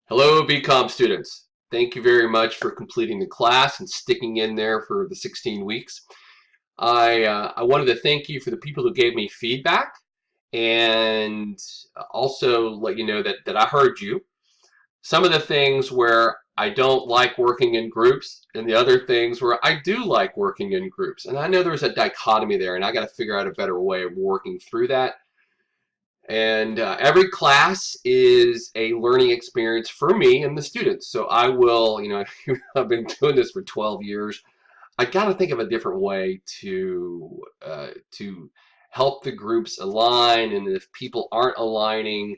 Hello, BCOM students. Thank you very much for completing the class and sticking in there for the 16 weeks. I wanted to thank you for the people who gave me feedback and also let you know that I heard you. Some of the things where I don't like working in groups and the other things where I do like working in groups. And I know there's a dichotomy there and I got to figure out a better way of working through that. And every class is a learning experience for me and the students. So I will, I've been doing this for 12 years. I got to think of a different way to help the groups align. And if people aren't aligning,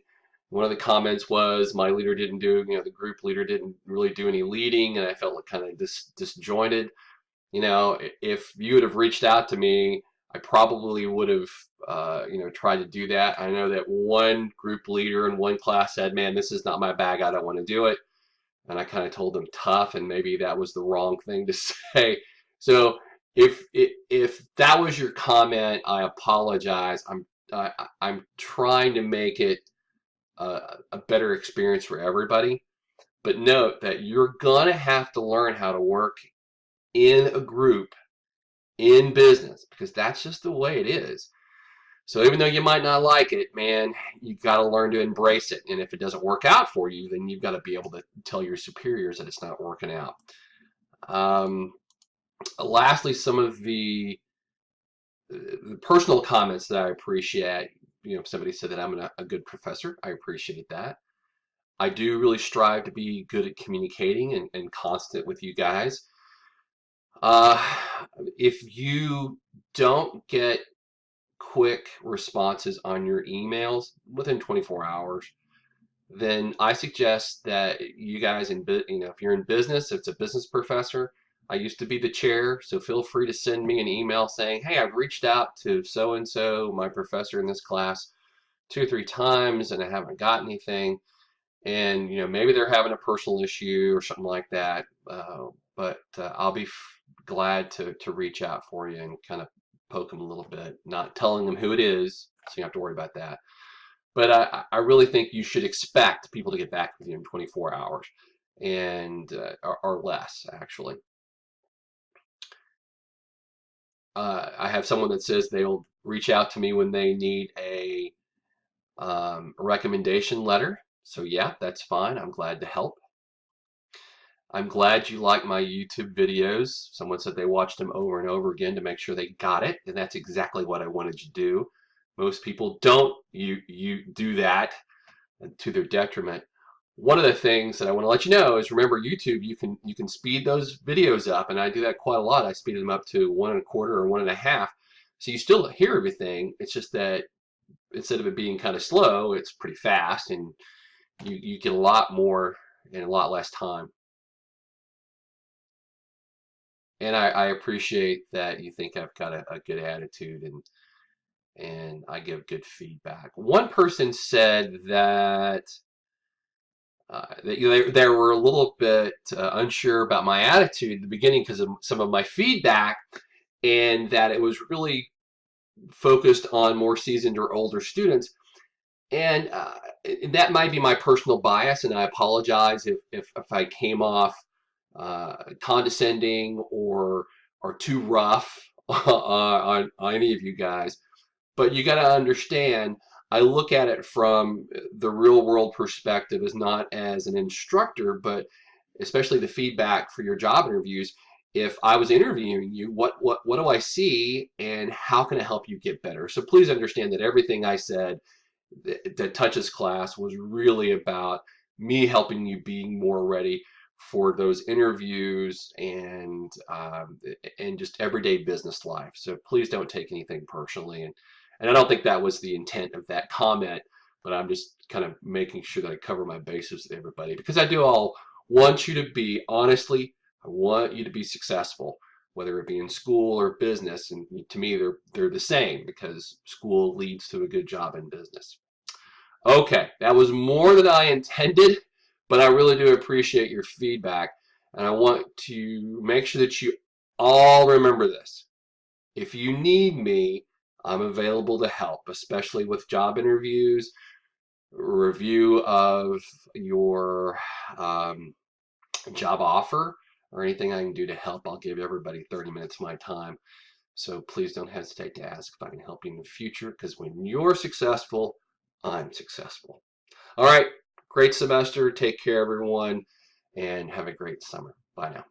one of the comments was my leader didn't do, the group leader didn't really do any leading, and I felt like kind of disjointed. If you would have reached out to me, I probably would have, tried to do that. I know that one group leader in one class said, man, this is not my bag. I don't want to do it. And I kind of told them tough, and maybe that was the wrong thing to say. So if that was your comment, I apologize. I'm trying to make it a better experience for everybody. But note that you're gonna have to learn how to work in a group in business because that's just the way it is. So even though you might not like it, man, you got to learn to embrace it. And if it doesn't work out for you, then you've got to be able to tell your superiors that it's not working out. Lastly, some of the personal comments that I appreciate. Somebody said that I'm a good professor. I appreciate that. I do really strive to be good at communicating and constant with you guys. Uh, if you don't get quick responses on your emails within 24 hours, then I suggest that you guys if you're in business, if it's a business professor, I used to be the chair, so feel free to send me an email saying, hey, I've reached out to so-and-so, my professor in this class, 2 or 3 times, and I haven't got anything. And, maybe they're having a personal issue or something like that. But I'll be glad to reach out for you and kind of poke them a little bit, not telling them who it is, so you don't have to worry about that. But I really think you should expect people to get back with you in 24 hours and or less, actually. I have someone that says they'll reach out to me when they need a recommendation letter. So yeah, that's fine. I'm glad to help. I'm glad you like my YouTube videos. Someone said they watched them over and over again to make sure they got it, and that's exactly what I wanted you to do. Most people don't you do that to their detriment. One of the things that I want to let you know is remember YouTube, you can speed those videos up, and I do that quite a lot. I speed them up to 1.25 or 1.5. So you still hear everything. It's just that instead of it being kind of slow, it's pretty fast, and you get a lot more in a lot less time. And I appreciate that you think I've got a good attitude and I give good feedback. One person said that they were a little bit unsure about my attitude at the beginning because of some of my feedback, and that it was really focused on more seasoned or older students. And that might be my personal bias, and I apologize if I came off condescending or too rough on any of you guys. But you got to understand, I look at it from the real world perspective as not as an instructor, but especially the feedback for your job interviews. If I was interviewing you, what do I see and how can I help you get better? So please understand that everything I said that touches class was really about me helping you being more ready for those interviews and just everyday business life. So please don't take anything personally. And I don't think that was the intent of that comment, but I'm just kind of making sure that I cover my bases with everybody because I do all want you to be, honestly, I want you to be successful, whether it be in school or business. And to me, they're the same because school leads to a good job in business. Okay, that was more than I intended, but I really do appreciate your feedback. And I want to make sure that you all remember this. If you need me, I'm available to help, especially with job interviews, review of your job offer, or anything I can do to help, I'll give everybody 30 minutes of my time. So please don't hesitate to ask if I can help you in the future, because when you're successful, I'm successful. All right, great semester. Take care, everyone, and have a great summer. Bye now.